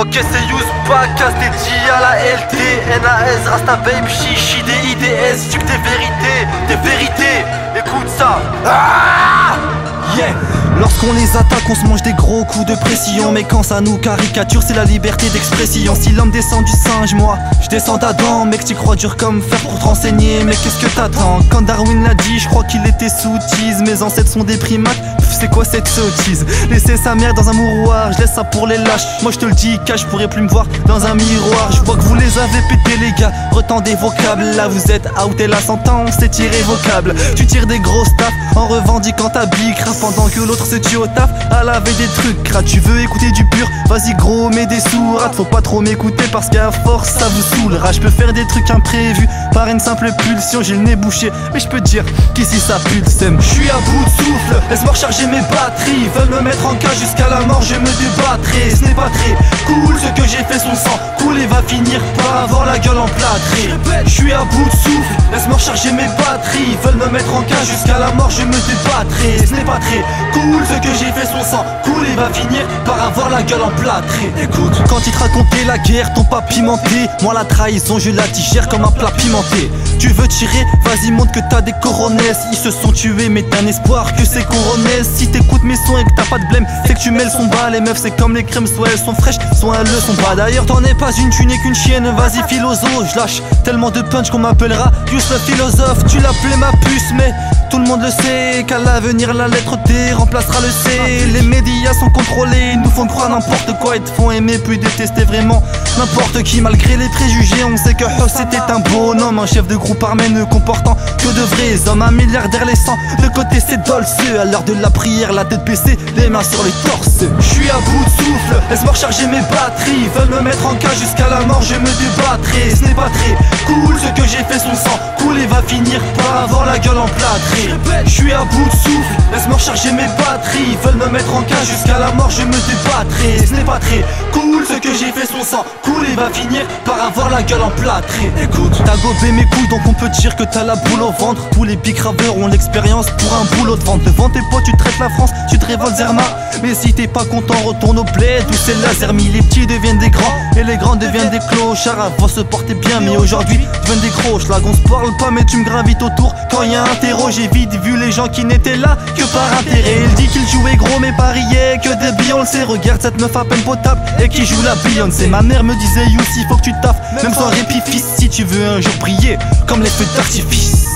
Ok, c'est Youspa, casse dédié à la LT, NAS, Rasta Babe, Chichi, DIDS, tu que des vérités, écoute ça. Yeah. Lorsqu'on les attaque, on se mange des gros coups de pression. Mais quand ça nous caricature, c'est la liberté d'expression. Si l'homme descend du singe, moi, je descends d'Adam. Mec, tu crois dur comme fer pour te renseigner. Mais qu'est-ce que t'attends? Quand Darwin l'a dit, je crois qu'il était sous tease. Mes ancêtres sont des primates, c'est quoi cette sottise? Laisser sa mère dans un mouroir, je laisse ça pour les lâches. Moi je te le dis, cache, je pourrais plus me voir dans un miroir. Je vois que vous les avez pétés les gars, retendez vos câbles. Là vous êtes out et la sentence c'est irrévocable. Tu tires des grosses tafs en revendiquant ta bicrave, pendant que l'autre se tue au taf à laver des trucs crades. Tu veux écouter du pur, vas-y gros mets des sourates. Faut pas trop m'écouter parce qu'à force ça vous saoulera. Je peux faire des trucs imprévus par une simple pulsion. J'ai le nez bouché mais je peux te dire qu'ici ça pulse. Je suis à bout de souffle, laisse-moi recharger mes batteries. Veulent me mettre en cage jusqu'à la mort, je me débattrai. Ce n'est pas très cool, ce que j'ai fait son sang coule et va finir par avoir la gueule emplâtrée. Je suis à bout de souffle, laisse-moi recharger mes batteries. Veulent me mettre en cage jusqu'à la mort, je me débattrai. Ce n'est pas très cool, ce que j'ai fait son sang coule et va finir par avoir la gueule emplâtrée. Écoute, quand ils te racontaient la guerre, t'ont pas pimenté. Moi la trahison, je la digère comme un plat pimenté. Tu veux tirer, vas-y montre que t'as des coronesses. Ils se sont tués mais t'as un espoir que c'est coronesses. Si t'écoutes mes sons et que t'as pas de blême, c'est que tu mets le son bas. Les meufs c'est comme les crèmes, soit elles sont fraîches, soit elles le sont pas. D'ailleurs t'en es pas une, tu n'es qu'une chienne. Vas-y philosophe, je lâche tellement de punch qu'on m'appellera Yous le philosophe. Tu l'appelais ma puce mais tout le monde le sait qu'à l'avenir la lettre T remplacera le C. Les médias sont contrôlés, ils nous font croire n'importe quoi. Ils te font aimer puis détester vraiment n'importe qui. Malgré les préjugés, on sait que c'était un bonhomme, un chef de groupe armé ne comportant que de vrais hommes. Un milliardaire laissant de côté ses dolces. À l'heure de la prière, la tête baissée, les mains sur les torses. Je suis à bout de souffle, laisse-moi recharger mes batteries. Veulent me mettre en cage jusqu'à la mort, je me débattrai. Ce n'est pas très cool, ce que j'ai fait son sang coule et va finir par avoir la gueule emplâtrée. Je suis à bout de souffle, laisse-moi recharger mes batteries. Veulent me mettre en cage jusqu'à la mort, je me débattrai. Ce n'est pas très cool, ce que j'ai fait son sang coule et va finir par avoir la gueule emplâtrée. Écoute, t'as gobé mes couilles donc on peut dire que t'as la boule au ventre. Tous les bicraveurs ont l'expérience pour un boulot de vente. Devant tes potes tu traites la France, tu te révoltes Zerma. Mais si t'es pas content retourne au bled où c'est la zermie. Les petits deviennent des grands et les grands deviennent des clochards. Avant se porter bien mais aujourd'hui deviennent des croches. Là qu'on se parle pas mais tu me gravites autour quand y a un terreau. J'ai vite vu les gens qui n'étaient là que par intérêt. Il dit qu'il jouait gros mais pariait que des Beyoncé. Regarde cette meuf à peine potable et qui joue la Beyoncé. Ma mère me disait Youssy faut que tu taffes même sans répit fils, si tu veux un jour briller comme les feux d'artifice.